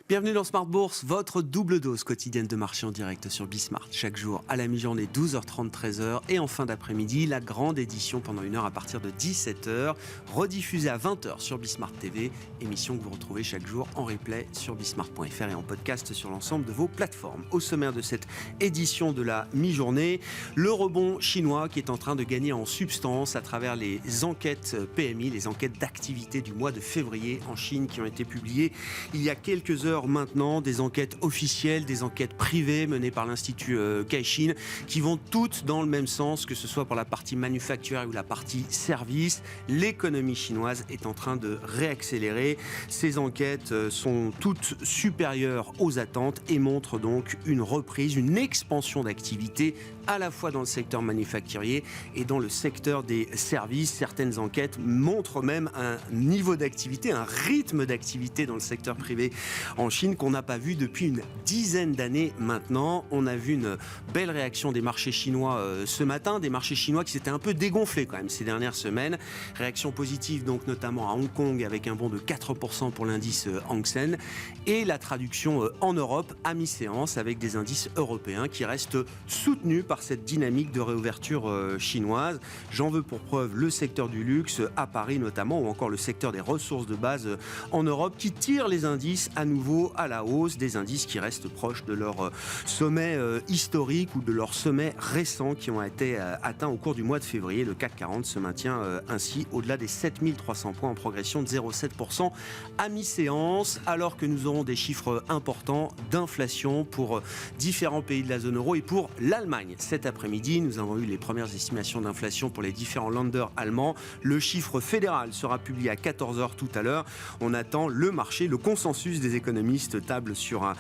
Bienvenue dans Smart Bourse, votre double dose quotidienne de marché en direct sur Bismart. Chaque jour à la mi-journée, 12h30, 13h. Et en fin d'après-midi, la grande édition pendant une heure à partir de 17h, rediffusée à 20h sur Bismart TV. Émission que vous retrouvez chaque jour en replay sur bismart.fr et en podcast sur l'ensemble de vos plateformes. Au sommaire de cette édition de la mi-journée, le rebond chinois qui est en train de gagner en substance à travers les enquêtes PMI, les enquêtes d'activité du mois de février en Chine qui ont été publiées il y a quelques heures maintenant, des enquêtes officielles, des enquêtes privées menées par l'Institut Caixin qui vont toutes dans le même sens, que ce soit pour la partie manufacturière ou la partie service. L'économie chinoise est en train de réaccélérer. Ces enquêtes sont toutes supérieures aux attentes et montrent donc une reprise, une expansion d'activité à la fois dans le secteur manufacturier et dans le secteur des services. Certaines enquêtes montrent même un niveau d'activité, un rythme d'activité dans le secteur privé en Chine qu'on n'a pas vu depuis une dizaine d'années maintenant. On a vu une belle réaction des marchés chinois ce matin, des marchés chinois qui s'étaient un peu dégonflés quand même ces dernières semaines. Réaction positive donc notamment à Hong Kong avec un bond de 4% pour l'indice Hang Seng, et la traduction en Europe à mi-séance avec des indices européens qui restent soutenus par cette dynamique de réouverture chinoise. J'en veux pour preuve le secteur du luxe à Paris notamment, ou encore le secteur des ressources de base en Europe qui tire les indices à nouveau à la hausse, des indices qui restent proches de leur sommet historique ou de leur sommet récent qui ont été atteints au cours du mois de février. Le CAC 40 se maintient ainsi au-delà des 7300 points en progression de 0,7% à mi-séance, alors que nous aurons des chiffres importants d'inflation pour différents pays de la zone euro et pour l'Allemagne. Cet après-midi, nous avons eu les premières estimations d'inflation pour les différents Länder allemands. Le chiffre fédéral sera publié à 14h tout à l'heure. On attend le marché, le consensus des économistes table sur un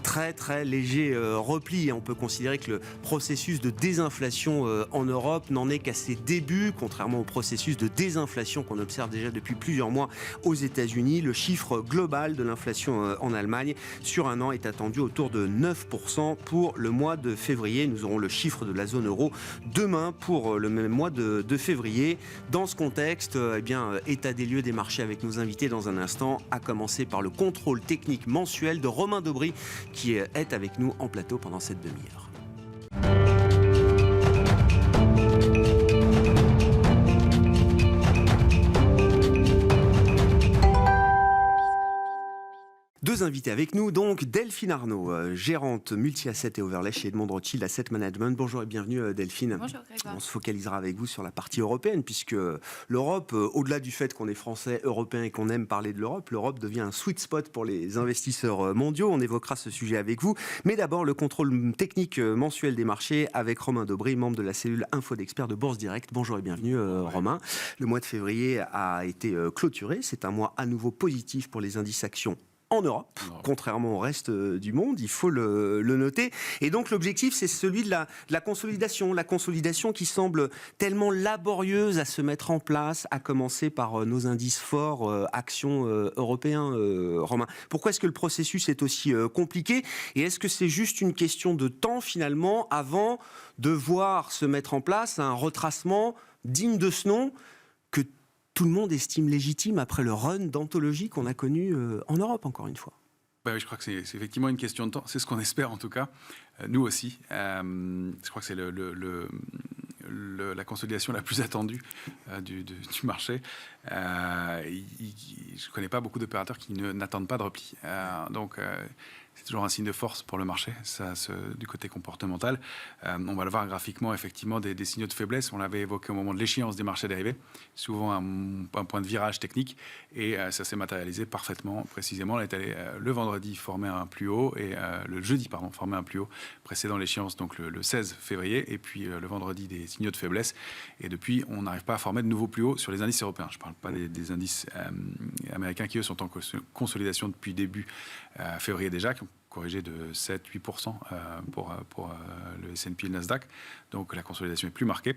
très très léger repli. On peut considérer que le processus de désinflation en Europe n'en est qu'à ses débuts, contrairement au processus de désinflation qu'on observe déjà depuis plusieurs mois aux États-Unis. Le chiffre global de l'inflation en Allemagne sur un an est attendu autour de 9% pour le mois de février. Nous aurons le chiffre de la zone euro demain pour le même mois de février. Dans ce contexte, état des lieux des marchés avec nos invités dans un instant, à commencer par le contrôle technique mensuel de Romain Daubry qui est avec nous en plateau pendant cette demi-heure. Deux invités avec nous, donc Delphine Arnaud, gérante multi-asset et overlay chez Edmond Rothschild Asset Management. Bonjour et bienvenue Delphine. Bonjour Grégoire. On se focalisera avec vous sur la partie européenne puisque l'Europe, au-delà du fait qu'on est français, européen et qu'on aime parler de l'Europe, l'Europe devient un sweet spot pour les investisseurs mondiaux. On évoquera ce sujet avec vous. Mais d'abord, le contrôle technique mensuel des marchés avec Romain Daubry, membre de la cellule Info d'Experts de Bourse Direct. Bonjour et bienvenue Romain. Le mois de février a été clôturé. C'est un mois à nouveau positif pour les indices actions en Europe, contrairement au reste du monde, il faut le noter. Et donc l'objectif, c'est celui de la consolidation. La consolidation qui semble tellement laborieuse à se mettre en place, à commencer par nos indices forts, actions européens, Romain. Pourquoi est-ce que le processus est aussi compliqué? Et est-ce que c'est juste une question de temps, finalement, avant de voir se mettre en place un retracement digne de ce nom que tout le monde estime légitime après le run d'anthologie qu'on a connu en Europe, encore une fois? Oui, je crois que c'est effectivement une question de temps. C'est ce qu'on espère, en tout cas. Nous aussi. Je crois que c'est la consolidation la plus attendue du marché. Je ne connais pas beaucoup d'opérateurs qui n'attendent pas de repli. C'est toujours un signe de force pour le marché, ça, du côté comportemental. On va le voir graphiquement, effectivement, des signaux de faiblesse. On l'avait évoqué au moment de l'échéance des marchés dérivés. Souvent un point de virage technique. Et ça s'est matérialisé parfaitement, précisément. On est allé le vendredi former un plus haut et le jeudi, former un plus haut précédant l'échéance, donc le 16 février. Et puis le vendredi, des signaux de faiblesse. Et depuis, on n'arrive pas à former de nouveaux plus hauts sur les indices européens. Je ne parle pas des indices américains qui, eux, sont en consolidation depuis début février déjà, qui ont corrigé de 7-8% pour le S&P et le Nasdaq. Donc la consolidation est plus marquée.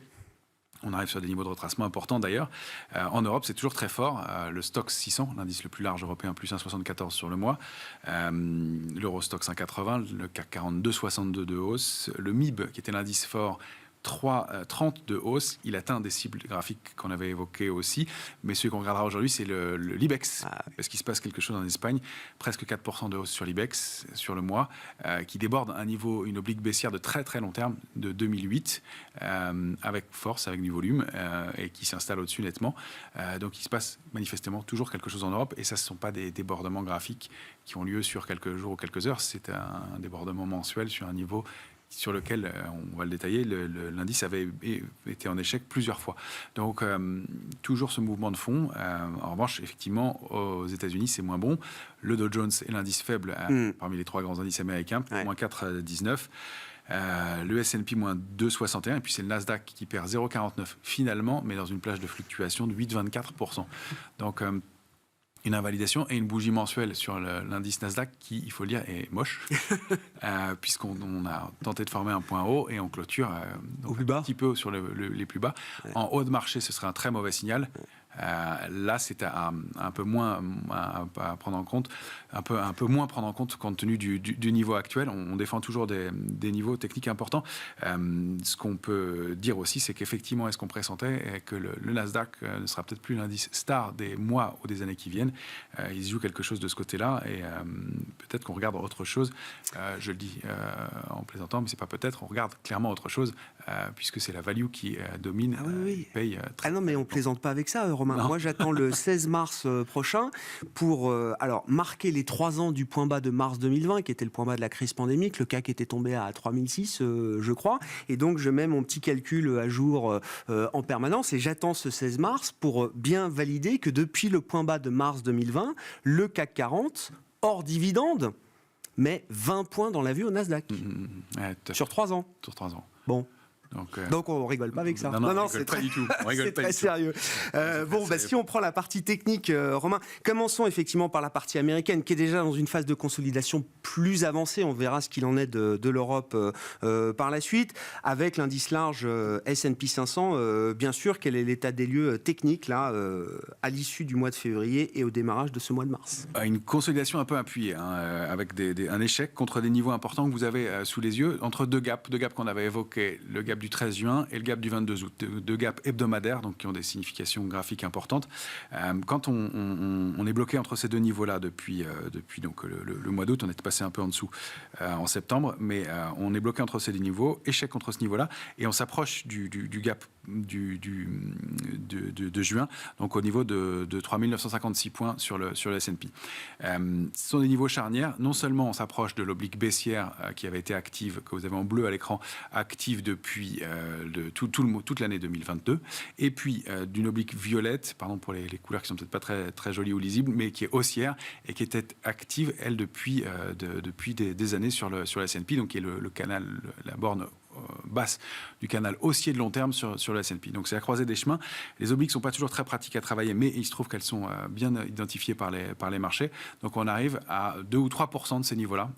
On arrive sur des niveaux de retracement importants d'ailleurs. En Europe, c'est toujours très fort. Le Stoxx 600, l'indice le plus large européen, plus 1,74 sur le mois. L'Eurostoxx 1,80, le CAC 40, 2,62 de hausse. Le MIB, qui était l'indice fort, 30 de hausse. Il atteint des cibles graphiques qu'on avait évoquées aussi. Mais celui qu'on regardera aujourd'hui, c'est l'IBEX. Parce qu'il se passe quelque chose en Espagne. Presque 4% de hausse sur l'IBEX sur le mois, qui déborde une oblique baissière de très très long terme de 2008, avec force, avec du volume, et qui s'installe au-dessus nettement. Donc il se passe manifestement toujours quelque chose en Europe. Et ça, ce ne sont pas des débordements graphiques qui ont lieu sur quelques jours ou quelques heures. C'est un débordement mensuel sur un niveau sur lequel, on va le détailler, l'indice avait été en échec plusieurs fois. Donc, toujours ce mouvement de fond. En revanche, effectivement, aux États-Unis, c'est moins bon. Le Dow Jones est l'indice faible parmi les 3 grands indices américains, moins 4,19. Le S&P moins 2,61, et puis c'est le Nasdaq qui perd 0,49 finalement, mais dans une plage de fluctuation de 8,24%. Donc, une invalidation et une bougie mensuelle sur l'indice Nasdaq qui, il faut le dire, est moche, puisqu'on a tenté de former un point haut et on clôture au plus bas. Un petit peu sur les plus bas. Ouais. En haut de marché, ce serait un très mauvais signal. Là, c'est un peu moins à prendre en compte, un peu moins prendre en compte compte tenu du niveau actuel. On défend toujours des niveaux techniques importants. Ce qu'on peut dire aussi, c'est qu'effectivement, est-ce qu'on pressentait que le Nasdaq ne sera peut-être plus l'indice star des mois ou des années qui viennent. Il se joue quelque chose de ce côté-là et peut-être qu'on regarde autre chose. Je le dis en plaisantant, mais c'est pas peut-être. On regarde clairement autre chose puisque c'est la value qui domine. Oui. Paye très, non, mais on plaisante pas avec ça. Romain. Non. Moi, j'attends le 16 mars prochain pour marquer les 3 ans du point bas de mars 2020, qui était le point bas de la crise pandémique. Le CAC était tombé à 3006, je crois. Et donc, je mets mon petit calcul à jour en permanence et j'attends ce 16 mars pour bien valider que depuis le point bas de mars 2020, le CAC 40, hors dividende, met 20 points dans la vue au Nasdaq. Sur 3 ans. Sur 3 ans. Bon. Donc on rigole pas avec ça. Non, c'est pas du tout. C'est très sérieux. Si on prend la partie technique, Romain, commençons effectivement par la partie américaine, qui est déjà dans une phase de consolidation plus avancée. On verra ce qu'il en est de l'Europe par la suite, avec l'indice large S&P 500. Bien sûr, quel est l'état des lieux technique là à l'issue du mois de février et au démarrage de ce mois de mars? Une consolidation un peu appuyée, avec un échec contre des niveaux importants que vous avez sous les yeux, entre deux gaps qu'on avait évoqués, le gap du 13 juin et le gap du 22 août, deux gaps hebdomadaires, donc qui ont des significations graphiques importantes. Quand on est bloqué entre ces deux niveaux-là depuis donc le mois d'août, on est passé un peu en dessous en septembre, mais on est bloqué entre ces deux niveaux, échec contre ce niveau-là, et on s'approche du gap de juin, donc au niveau de 3956 points sur le S&P. Ce sont des niveaux charnières. Non seulement on s'approche de l'oblique baissière qui avait été active, que vous avez en bleu à l'écran, active depuis toute l'année 2022, et puis d'une oblique violette, pardon pour les couleurs qui sont peut-être pas très, très jolies ou lisibles, mais qui est haussière et qui était active, elle, depuis des années sur le S&P, donc qui est le canal, la borne basse du canal haussier de long terme sur le S&P. Donc c'est la croisée des chemins. Les obliques ne sont pas toujours très pratiques à travailler, mais il se trouve qu'elles sont bien identifiées par les marchés. Donc on arrive à 2 ou 3% de ces niveaux-là,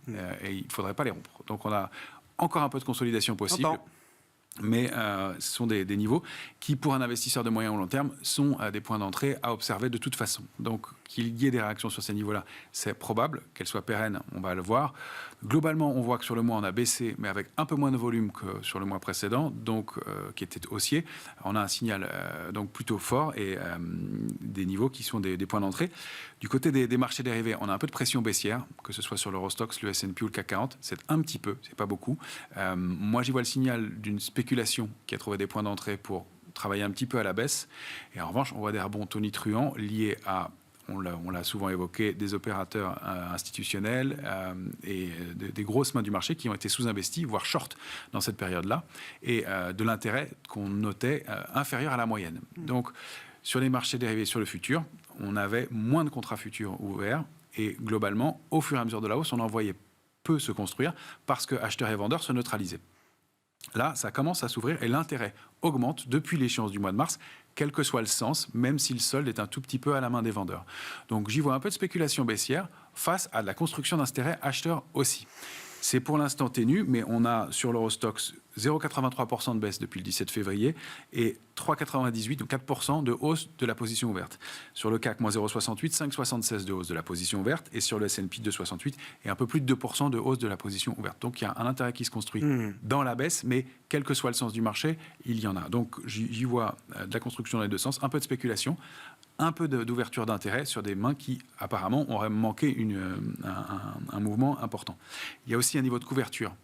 et il ne faudrait pas les rompre. Donc on a encore un peu de consolidation possible. Mais ce sont des niveaux qui, pour un investisseur de moyen ou long terme, sont des points d'entrée à observer de toute façon. Donc, qu'il y ait des réactions sur ces niveaux-là, c'est probable. Qu'elles soient pérennes, on va le voir. Globalement, on voit que sur le mois, on a baissé, mais avec un peu moins de volume que sur le mois précédent, donc qui était haussier. On a un signal donc plutôt fort et des niveaux qui sont des points d'entrée. Du côté des marchés dérivés, on a un peu de pression baissière, que ce soit sur l'Eurostoxx, le S&P ou le CAC 40. C'est un petit peu, c'est pas beaucoup. Moi, j'y vois le signal d'une spéculation qui a trouvé des points d'entrée pour travailler un petit peu à la baisse. Et en revanche, on voit des rebonds tonitruants liés à, on l'a souvent évoqué, des opérateurs institutionnels et des grosses mains du marché qui ont été sous-investis, voire short dans cette période-là, et de l'intérêt qu'on notait inférieur à la moyenne. Donc, sur les marchés dérivés sur le futur, on avait moins de contrats futurs ouverts et globalement, au fur et à mesure de la hausse, on en voyait peu se construire parce que acheteurs et vendeurs se neutralisaient. Là, ça commence à s'ouvrir et l'intérêt augmente depuis l'échéance du mois de mars, quel que soit le sens, même si le solde est un tout petit peu à la main des vendeurs. Donc j'y vois un peu de spéculation baissière face à la construction d'intérêt acheteurs aussi. C'est pour l'instant ténu, mais on a sur l'Eurostoxx 0,83% de baisse depuis le 17 février et 3,98, donc 4% de hausse de la position ouverte. Sur le CAC, moins 0,68, 5,76 de hausse de la position ouverte et sur le S&P 2,68 et un peu plus de 2% de hausse de la position ouverte. Donc il y a un intérêt qui se construit dans la baisse, mais quel que soit le sens du marché, il y en a. Donc j'y vois de la construction dans les deux sens, un peu de spéculation, un peu d'ouverture d'intérêt sur des mains qui, apparemment, auraient manqué un mouvement important. Il y a aussi un niveau de couverture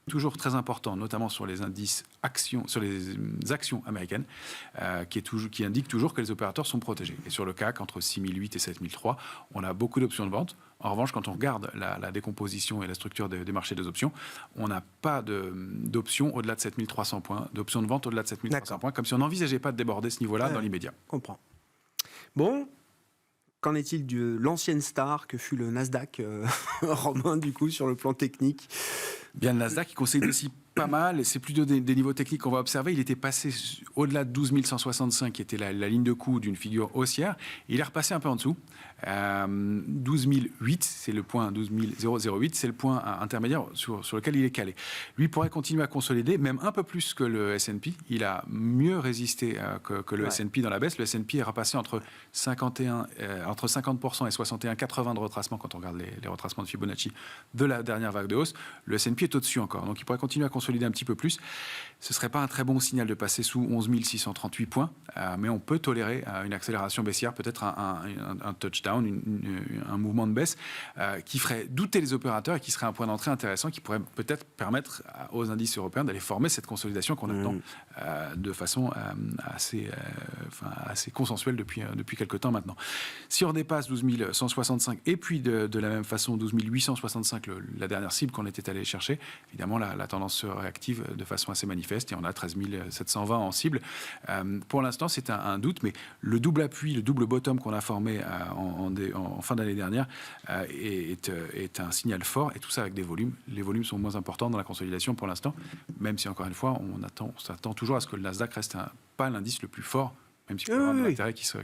toujours très important, notamment sur les indices actions, sur les actions américaines, qui indique toujours que les opérateurs sont protégés. Et sur le CAC, entre 6008 et 7003, on a beaucoup d'options de vente. En revanche, quand on regarde la décomposition et la structure des marchés des options, on n'a pas d'options au-delà de 7300 points, d'options de vente au-delà de 7300 points, comme si on n'envisageait pas de déborder ce niveau-là dans l'immédiat. Comprends. Bon, qu'en est-il de l'ancienne star que fut le Nasdaq, Romain, du coup, sur le plan technique? Bien, le Nasdaq, il conseille aussi pas mal, et c'est plutôt des niveaux techniques qu'on va observer. Il était passé au-delà de 12 165, qui était la ligne de coup d'une figure haussière. Il est repassé un peu en dessous. 12 008, c'est le point 12 008, c'est le point intermédiaire sur lequel il est calé. Lui pourrait continuer à consolider, même un peu plus que le S&P. Il a mieux résisté que le S&P dans la baisse. Le S&P est repassé entre 50% et 61,80 de retracement quand on regarde les retracements de Fibonacci de la dernière vague de hausse. Le S&P est au-dessus encore, donc il pourrait continuer à consolider un petit peu plus. Ce ne serait pas un très bon signal de passer sous 11 638 points, mais on peut tolérer une accélération baissière, peut-être un touchdown, un mouvement de baisse qui ferait douter les opérateurs et qui serait un point d'entrée intéressant qui pourrait peut-être permettre aux indices européens d'aller former cette consolidation qu'on attend de façon assez consensuelle depuis quelques temps maintenant. Si on dépasse 12 165 et puis de la même façon 12 865, la dernière cible qu'on était allé chercher, évidemment la tendance se réactive de façon assez manifeste et on a 13 720 en cible. Pour l'instant, c'est un doute, mais le double appui, le double bottom qu'on a formé en fin d'année dernière est un signal fort, et tout ça avec des volumes. Les volumes sont moins importants dans la consolidation pour l'instant, même si encore une fois, on s'attend toujours à ce que le Nasdaq reste pas l'indice le plus fort, même si on a un intérêt qui se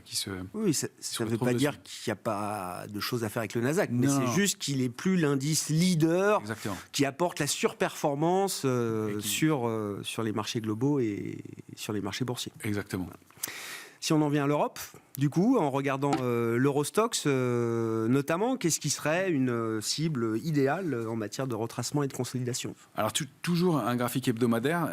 Oui, ça ne veut pas dire qu'il n'y a pas de choses à faire avec le Nasdaq, mais c'est juste qu'il n'est plus l'indice leader. Exactement. Qui apporte la surperformance sur les marchés globaux et sur les marchés boursiers. Exactement. Si on en vient à l'Europe, du coup, en regardant l'Eurostoxx notamment, qu'est-ce qui serait une cible idéale en matière de retracement et de consolidation? Alors, toujours un graphique hebdomadaire.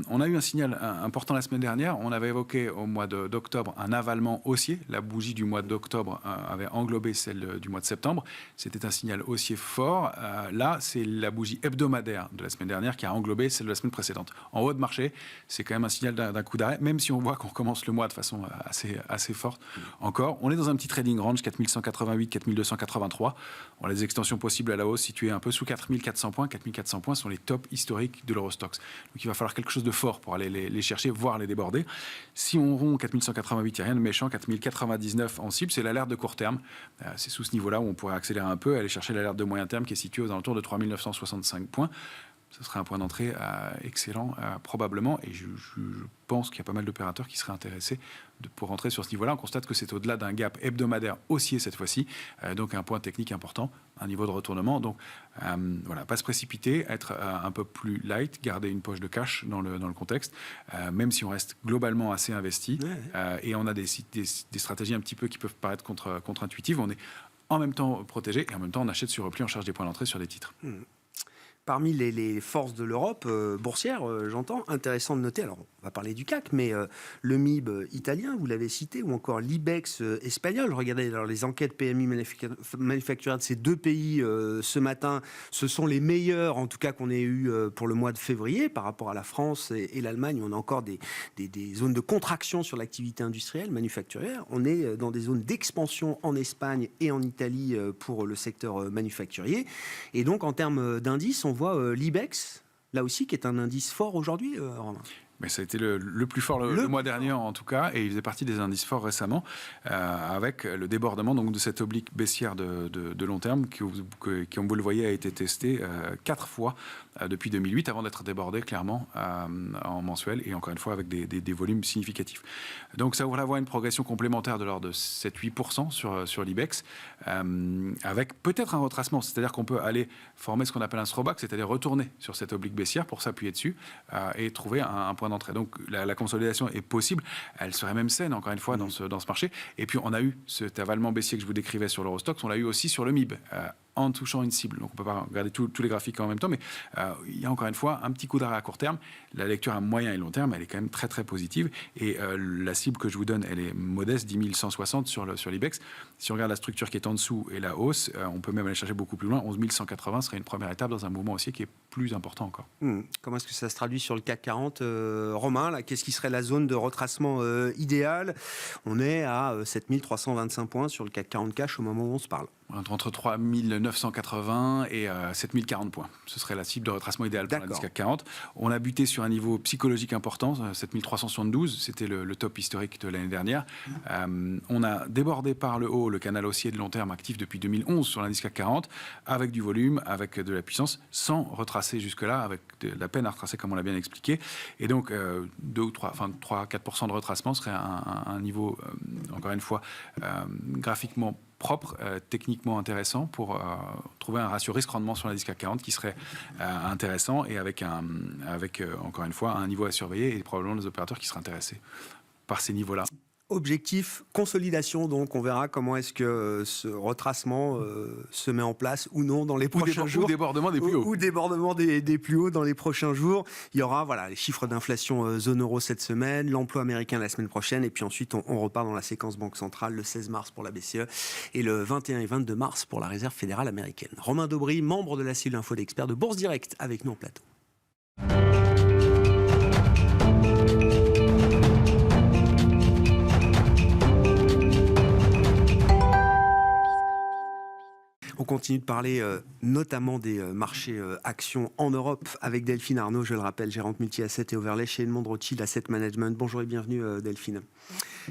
On a eu un signal important la semaine dernière. On avait évoqué au mois d'octobre un avalement haussier. La bougie du mois d'octobre avait englobé celle du mois de septembre. C'était un signal haussier fort. Là, c'est la bougie hebdomadaire de la semaine dernière qui a englobé celle de la semaine précédente. En haut de marché, c'est quand même un signal d'un coup d'arrêt, même si on voit qu'on commence le mois de façon assez forte. Encore, on est dans un petit trading range 4188, 4283. On a des extensions possibles à la hausse situées un peu sous 4400 points. 4400 points sont les tops historiques de l'Eurostoxx. Donc il va falloir quelque chose de fort pour aller les chercher, voire les déborder. Si on rompt 4188, il n'y a rien de méchant. 4099 en cible, c'est l'alerte de court terme. C'est sous ce niveau-là où on pourrait accélérer un peu, aller chercher l'alerte de moyen terme qui est située aux alentours de 3965 points. Ce serait un point d'entrée excellent, probablement. Et je pense qu'il y a pas mal d'opérateurs qui seraient intéressés pour rentrer sur ce niveau-là. On constate que c'est au-delà d'un gap hebdomadaire haussier cette fois-ci. Donc un point technique important, un niveau de retournement. Donc voilà, pas se précipiter, être un peu plus light, garder une poche de cash dans le contexte, même si on reste globalement assez investi. Et on a des stratégies un petit peu qui peuvent paraître contre-intuitives. On est en même temps protégé et en même temps on achète sur repli, on cherche des points d'entrée sur des titres. Parmi les forces de l'Europe boursière, j'entends, intéressant de noter, alors on va parler du CAC, mais le MIB italien, vous l'avez cité, ou encore l'IBEX espagnol. Regardez alors, les enquêtes PMI manufacturières de ces deux pays ce matin, ce sont les meilleurs, en tout cas qu'on ait eu pour le mois de février, par rapport à la France et l'Allemagne. On a encore des zones de contraction sur l'activité industrielle, manufacturière. On est dans des zones d'expansion en Espagne et en Italie pour le secteur manufacturier. Et donc, en termes d'indices, on voit l'IBEX, là aussi, qui est un indice fort aujourd'hui, Romain. Mais ça a été le plus fort le mois dernier en tout cas, et il faisait partie des indices forts récemment, avec le débordement donc, de cette oblique baissière de long terme qui, comme vous le voyez, a été testé 4 fois depuis 2008 avant d'être débordé clairement en mensuel, et encore une fois avec des volumes significatifs. Donc ça ouvre la voie à une progression complémentaire de l'ordre de 7-8% sur l'IBEX, avec peut-être un retracement, c'est-à-dire qu'on peut aller former ce qu'on appelle un throwback, c'est-à-dire retourner sur cette oblique baissière pour s'appuyer dessus et trouver un point d'entrée. Donc la consolidation est possible, elle serait même saine encore une fois dans ce marché. Et puis on a eu cet avalement baissier que je vous décrivais sur l'Eurostoxx, on l'a eu aussi sur le MIB. En touchant une cible. Donc on ne peut pas regarder tous les graphiques en même temps, mais il y a encore une fois un petit coup d'arrêt à court terme. La lecture à moyen et long terme, elle est quand même très très positive. Et la cible que je vous donne, elle est modeste, 10 160 sur l'IBEX. Si on regarde la structure qui est en dessous et la hausse, on peut même aller chercher beaucoup plus loin. 11 180 serait une première étape dans un mouvement haussier qui est plus important encore. Comment est-ce que ça se traduit sur le CAC 40 Romain, là, qu'est-ce qui serait la zone de retracement idéale? On est à 7325 points sur le CAC 40 cash au moment où on se parle. Entre 3 980 et 7040 points. Ce serait la cible de retracement idéal pour l'indice CAC 40. On a buté sur un niveau psychologique important, 7372, c'était le top historique de l'année dernière. On a débordé par le haut le canal haussier de long terme actif depuis 2011 sur l'indice CAC 40, avec du volume, avec de la puissance, sans retracer jusque-là, avec de la peine à retracer comme on l'a bien expliqué. Et donc 3-4% de retracement serait un niveau, encore une fois, graphiquement propre, techniquement intéressant pour trouver un ratio risque-rendement sur l'indice CAC 40 qui serait intéressant et avec encore une fois un niveau à surveiller et probablement des opérateurs qui seraient intéressés par ces niveaux-là. Objectif, consolidation, donc on verra comment est-ce que ce retracement se met en place ou non dans les prochains jours. Ou débordement des plus hauts. Ou débordement des plus hauts dans les prochains jours. Il y aura les chiffres d'inflation zone euro cette semaine, l'emploi américain la semaine prochaine, et puis ensuite on repart dans la séquence Banque centrale le 16 mars pour la BCE et le 21 et 22 mars pour la Réserve fédérale américaine. Romain Daubry, membre de la cellule info d'experts de Bourse Direct, avec nous en plateau. On continue de parler notamment des marchés actions en Europe avec Delphine Arnaud, je le rappelle, gérante multi-asset et overlay chez Edmond Rothschild Asset Management. Bonjour et bienvenue Delphine.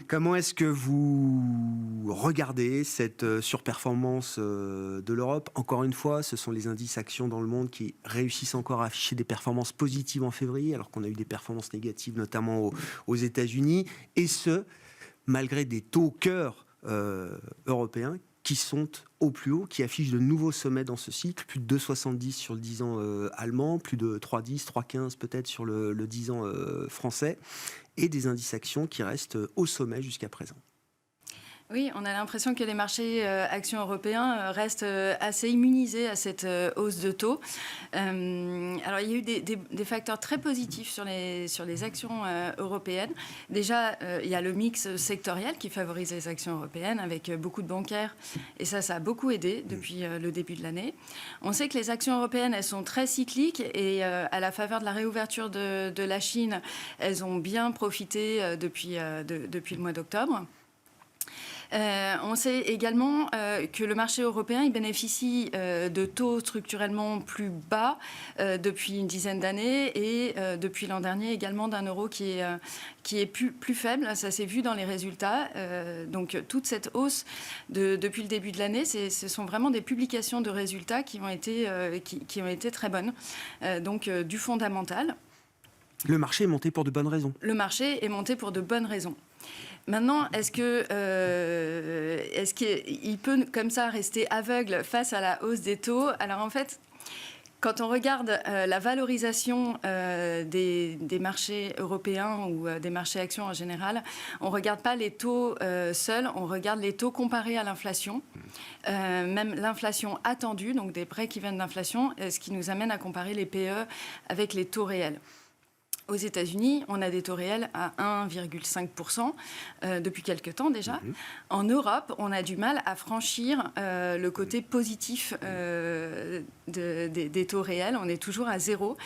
Comment est-ce que vous regardez cette surperformance de l'Europe? Encore une fois, ce sont les indices actions dans le monde qui réussissent encore à afficher des performances positives en février, alors qu'on a eu des performances négatives notamment aux États-Unis, et ce, malgré des taux cœur européens qui sont au plus haut, qui affichent de nouveaux sommets dans ce cycle, plus de 2,70 sur le 10 ans allemand, plus de 3,10, 3,15 peut-être sur le 10 ans français, et des indices actions qui restent au sommet jusqu'à présent. Oui, on a l'impression que les marchés actions européens restent assez immunisés à cette hausse de taux. Alors, il y a eu des facteurs très positifs sur les actions européennes. Déjà, il y a le mix sectoriel qui favorise les actions européennes avec beaucoup de bancaires. Et ça a beaucoup aidé depuis le début de l'année. On sait que les actions européennes, elles sont très cycliques et à la faveur de la réouverture de la Chine, elles ont bien profité depuis le mois d'octobre. On sait également que le marché européen il bénéficie de taux structurellement plus bas depuis une dizaine d'années et depuis l'an dernier également d'un euro qui est plus faible. Ça s'est vu dans les résultats. Donc toute cette hausse depuis le début de l'année, ce sont vraiment des publications de résultats qui ont été très bonnes. Donc du fondamental. Le marché est monté pour de bonnes raisons. Le marché est monté pour de bonnes raisons. Maintenant, est-ce qu'il peut comme ça rester aveugle face à la hausse des taux? Alors en fait, quand on regarde la valorisation des marchés européens ou des marchés actions en général, on ne regarde pas les taux seuls, on regarde les taux comparés à l'inflation, même l'inflation attendue, donc des break-even d'inflation, ce qui nous amène à comparer les PE avec les taux réels. Aux États-Unis, on a des taux réels à 1,5% depuis quelques temps déjà. En Europe, on a du mal à franchir le côté positif des taux réels. On est toujours à 0.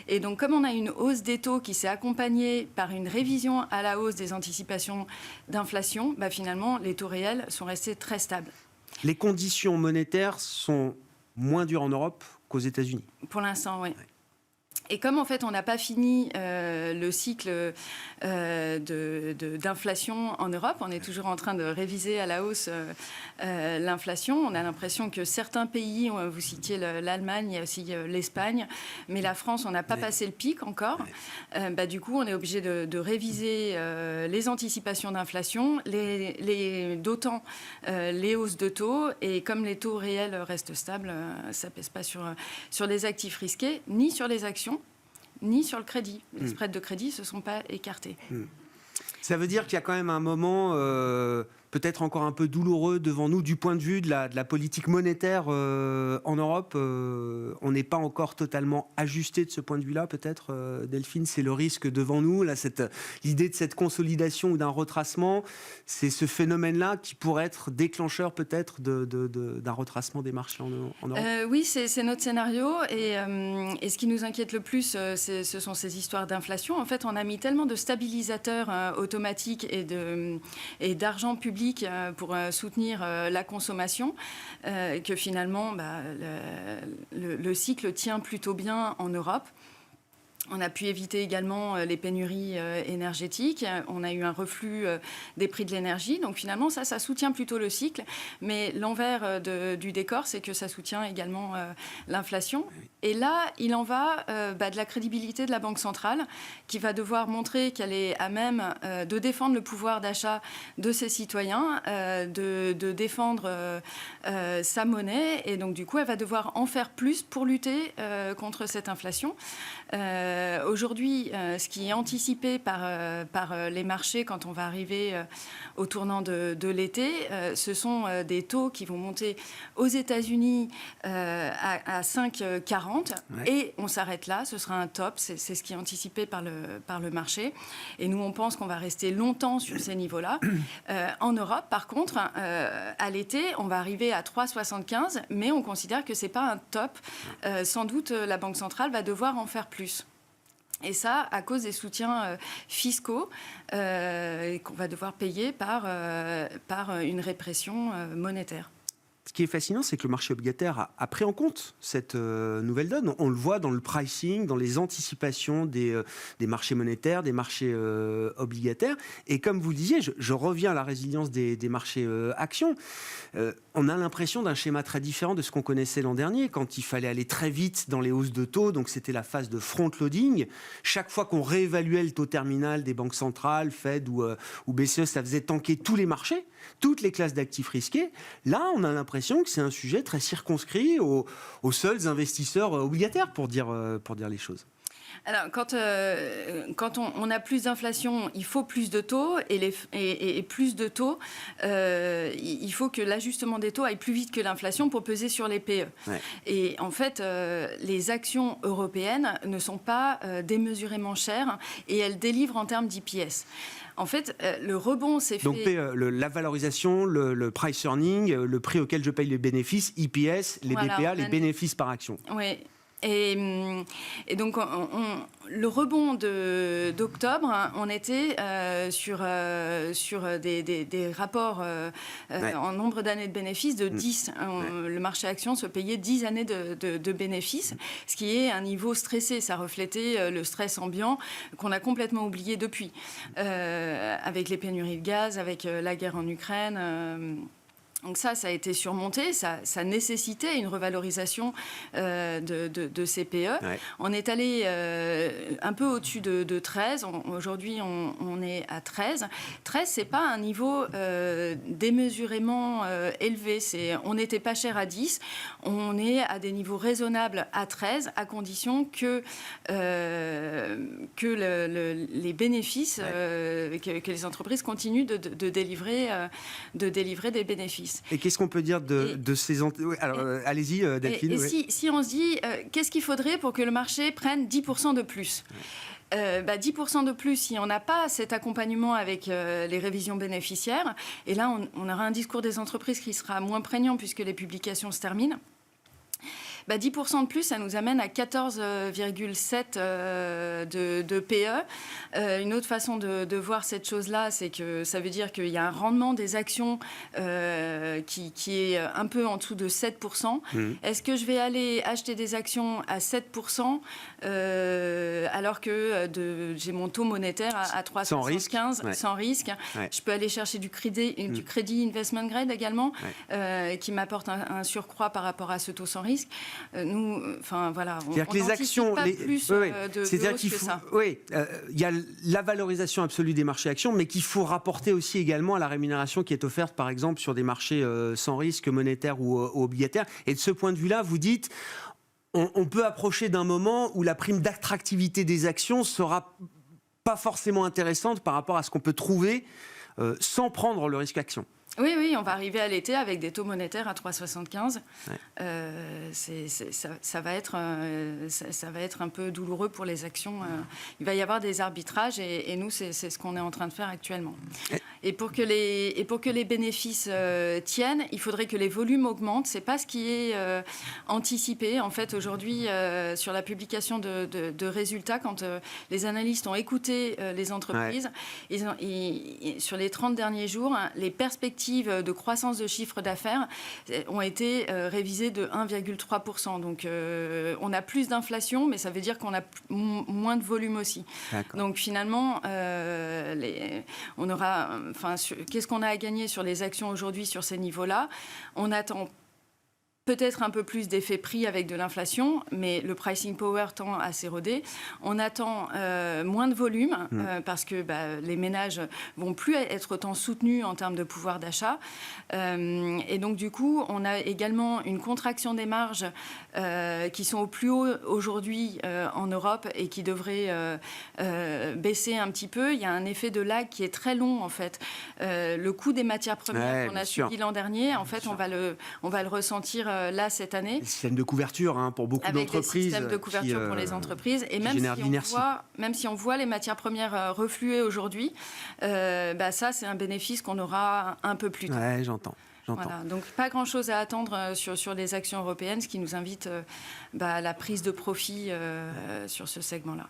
Et donc, comme on a une hausse des taux qui s'est accompagnée par une révision à la hausse des anticipations d'inflation, finalement, les taux réels sont restés très stables. Les conditions monétaires sont moins dures en Europe qu'aux États-Unis. Pour l'instant, oui. Et comme en fait on n'a pas fini le cycle d'inflation en Europe, on est toujours en train de réviser à la hausse l'inflation. On a l'impression que certains pays, vous citiez l'Allemagne, il y a aussi l'Espagne, mais la France, on n'a pas passé le pic encore. Du coup, on est obligé de réviser les anticipations d'inflation, d'autant les hausses de taux. Et comme les taux réels restent stables, ça ne pèse pas sur les actifs risqués, ni sur les actions, ni sur le crédit. Les spreads de crédit ne se sont pas écartés. Ça veut dire qu'il y a quand même un moment peut-être encore un peu douloureux devant nous du point de vue de la politique monétaire en Europe. On n'est pas encore totalement ajusté de ce point de vue-là, peut-être, Delphine. C'est le risque devant nous. Là, l'idée de cette consolidation ou d'un retracement, c'est ce phénomène-là qui pourrait être déclencheur peut-être d'un retracement des marchés en Europe. Oui, c'est notre scénario. Et ce qui nous inquiète le plus, ce sont ces histoires d'inflation. En fait, on a mis tellement de stabilisateurs automatiques et d'argent public pour soutenir la consommation, que finalement le cycle tient plutôt bien en Europe. On a pu éviter également les pénuries énergétiques. On a eu un reflux des prix de l'énergie. Donc finalement, ça soutient plutôt le cycle. Mais l'envers du décor, c'est que ça soutient également l'inflation. Et là, il en va de la crédibilité de la Banque centrale, qui va devoir montrer qu'elle est à même de défendre le pouvoir d'achat de ses citoyens, de défendre sa monnaie. Et donc, du coup, elle va devoir en faire plus pour lutter contre cette inflation. Aujourd'hui, ce qui est anticipé par les marchés quand on va arriver au tournant de l'été, ce sont des taux qui vont monter aux États-Unis à 5,40 et on s'arrête là, ce sera un top, c'est ce qui est anticipé par le marché. Et nous, on pense qu'on va rester longtemps sur ces niveaux-là. En Europe, par contre, à l'été, on va arriver à 3,75, mais on considère que ce n'est pas un top. Sans doute, la Banque centrale va devoir en faire plus. Et ça, à cause des soutiens fiscaux qu'on va devoir payer par une répression monétaire. Ce qui est fascinant, c'est que le marché obligataire a pris en compte cette nouvelle donne. On le voit dans le pricing, dans les anticipations des marchés monétaires, des marchés obligataires. Et comme vous le disiez, je reviens à la résilience des marchés actions. On a l'impression d'un schéma très différent de ce qu'on connaissait l'an dernier, quand il fallait aller très vite dans les hausses de taux. Donc c'était la phase de front-loading. Chaque fois qu'on réévaluait le taux terminal des banques centrales, Fed ou BCE, ça faisait tanker tous les marchés, toutes les classes d'actifs risqués. Là, on a l'impression que c'est un sujet très circonscrit aux seuls investisseurs obligataires, pour dire les choses. Alors, quand on a plus d'inflation, il faut plus de taux, et plus de taux, il faut que l'ajustement des taux aille plus vite que l'inflation pour peser sur les PE. Ouais. Et en fait, les actions européennes ne sont pas démesurément chères et elles délivrent en termes d'EPS. En fait, le rebond s'est fait... Donc, la valorisation, le price earning, le prix auquel je paye les bénéfices, EPS, les BPA, les bénéfices par action. Oui. Et donc, le rebond d'octobre, on était sur des rapports en nombre d'années de bénéfices de 10. Le marché action se payait 10 années de bénéfices, ce qui est un niveau stressé. Ça reflétait le stress ambiant qu'on a complètement oublié depuis, avec les pénuries de gaz, avec la guerre en Ukraine... Donc ça a été surmonté, ça nécessitait une revalorisation de ces PE. Ouais. On est allé un peu au-dessus de 13. Aujourd'hui, on est à 13. 13, c'est pas un niveau démesurément élevé. On n'était pas cher à 10. On est à des niveaux raisonnables à 13, à condition que les bénéfices, que les entreprises continuent de délivrer des bénéfices. Et qu'est-ce qu'on peut dire de ces... Alors, allez-y, Delphine. Et si on se dit, qu'est-ce qu'il faudrait pour que le marché prenne 10% de plus ? 10% de plus, si on n'a pas cet accompagnement avec les révisions bénéficiaires, et là, on aura un discours des entreprises qui sera moins prégnant puisque les publications se terminent. 10% de plus, ça nous amène à 14,7 de PE. Une autre façon de voir cette chose-là, c'est que ça veut dire qu'il y a un rendement des actions qui est un peu en dessous de 7%. Est-ce que je vais aller acheter des actions à 7% alors que j'ai mon taux monétaire à 3,75 sans risque. Je peux aller chercher du crédit investment grade également, qui m'apporte un surcroît par rapport à ce taux sans risque. Nous, voilà, on n'anticipe pas plus de hausse que ça. Oui, il y a la valorisation absolue des marchés actions, mais qu'il faut rapporter aussi également à la rémunération qui est offerte, par exemple, sur des marchés sans risque monétaire ou obligataire. Et de ce point de vue-là, vous dites, on peut approcher d'un moment où la prime d'attractivité des actions sera pas forcément intéressante par rapport à ce qu'on peut trouver sans prendre le risque action. Oui, on va arriver à l'été avec des taux monétaires à 3,75. Ça va être un peu douloureux pour les actions. Il va y avoir des arbitrages et nous, c'est ce qu'on est en train de faire actuellement. Et pour que les bénéfices tiennent, il faudrait que les volumes augmentent. C'est pas ce qui est anticipé. En fait, aujourd'hui, sur la publication de résultats, quand les analystes ont écouté les entreprises, sur les 30 derniers jours, les perspectives de croissance de chiffre d'affaires ont été révisées de 1,3%. Donc, on a plus d'inflation, mais ça veut dire qu'on a moins de volume aussi. Donc, finalement, on aura... qu'est-ce qu'on a à gagner sur les actions aujourd'hui sur ces niveaux-là? On attend peut-être un peu plus d'effet prix avec de l'inflation, mais le pricing power tend à s'éroder. On attend moins de volume parce que les ménages vont plus être autant soutenus en termes de pouvoir d'achat. Et donc, du coup, on a également une contraction des marges qui sont au plus haut aujourd'hui en Europe et qui devraient baisser un petit peu. Il y a un effet de lag qui est très long, en fait. Le coût des matières premières qu'on a subi l'an dernier, en fait, on va le ressentir là cette année. Le système de couverture pour beaucoup d'entreprises. Avec le système de couverture pour les entreprises. Et même si on voit les matières premières refluer aujourd'hui, ça, c'est un bénéfice qu'on aura un peu plus tard. Ouais, j'entends. Voilà, donc pas grand-chose à attendre sur les actions européennes, ce qui nous invite à la prise de profit sur ce segment-là.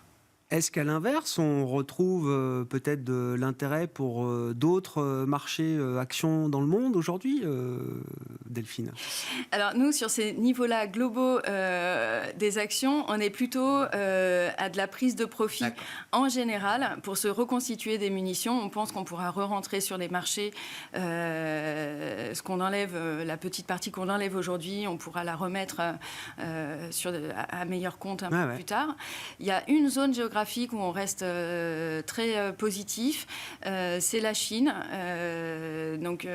Est-ce qu'à l'inverse, on retrouve peut-être de l'intérêt pour d'autres marchés actions dans le monde aujourd'hui, Delphine? Alors nous, sur ces niveaux-là globaux des actions, on est plutôt à de la prise de profit en général. Pour se reconstituer des munitions, on pense qu'on pourra re-rentrer sur les marchés. Ce qu'on enlève, la petite partie qu'on enlève aujourd'hui, on pourra la remettre à meilleur compte un peu plus tard. Il y a une zone géographique où on reste très positif, c'est la Chine. Donc,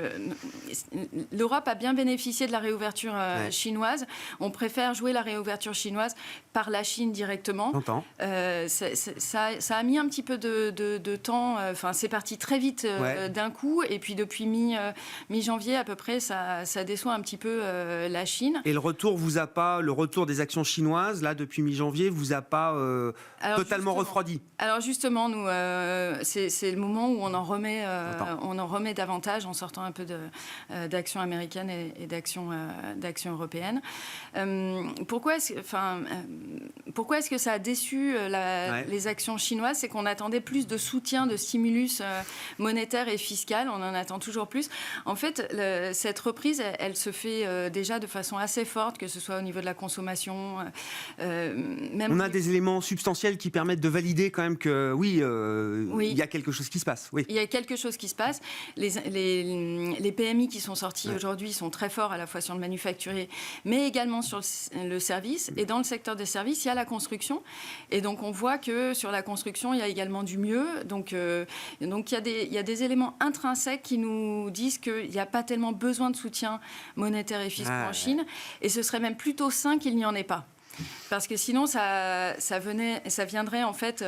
l'Europe a bien bénéficié de la réouverture chinoise. On préfère jouer la réouverture chinoise par la Chine directement. Ça a mis un petit peu de temps. C'est parti très vite d'un coup. Et puis, depuis mi-janvier, à peu près, ça déçoit un petit peu la Chine. Et le retour des actions chinoises, là, depuis mi-janvier, vous a pas totalement refroidi? Alors justement, nous, c'est le moment où on en remet davantage en sortant un peu d'actions américaines et d'actions européennes. Pourquoi est-ce que ça a déçu les actions chinoises? C'est qu'on attendait plus de soutien, de stimulus monétaire et fiscal. On en attend toujours plus. En fait, cette reprise, elle se fait déjà de façon assez forte, que ce soit au niveau de la consommation. On a des éléments substantiels qui permettent de valider quand même que il y a quelque chose qui se passe. Oui. Il y a quelque chose qui se passe. Les PMI qui sont sortis aujourd'hui sont très forts à la fois sur le manufacturier, mais également sur le service. Et dans le secteur des services, il y a la construction. Et donc, on voit que sur la construction, il y a également du mieux. Donc il y a des éléments intrinsèques qui nous disent qu'il n'y a pas tellement besoin de soutien monétaire et fiscal en Chine. Et ce serait même plutôt sain qu'il n'y en ait pas. Parce que sinon, ça viendrait en fait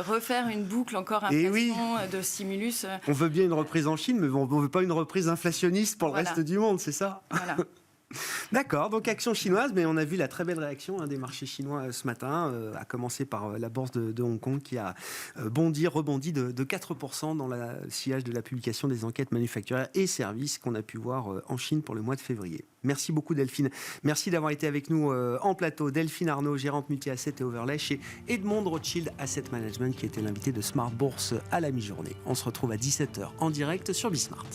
refaire une boucle encore de stimulus. On veut bien une reprise en Chine, mais on ne veut pas une reprise inflationniste pour le reste du monde, c'est ça? Voilà. D'accord, donc action chinoise, mais on a vu la très belle réaction des marchés chinois ce matin, à commencer par la bourse de Hong Kong qui a rebondi de 4% dans le sillage de la publication des enquêtes manufacturières et services qu'on a pu voir en Chine pour le mois de février. Merci beaucoup Delphine. Merci d'avoir été avec nous en plateau. Delphine Arnaud, gérante multi-asset et overlay chez Edmond Rothschild Asset Management, qui était l'invité de Smart Bourse à la mi-journée. On se retrouve à 17h en direct sur Bismart.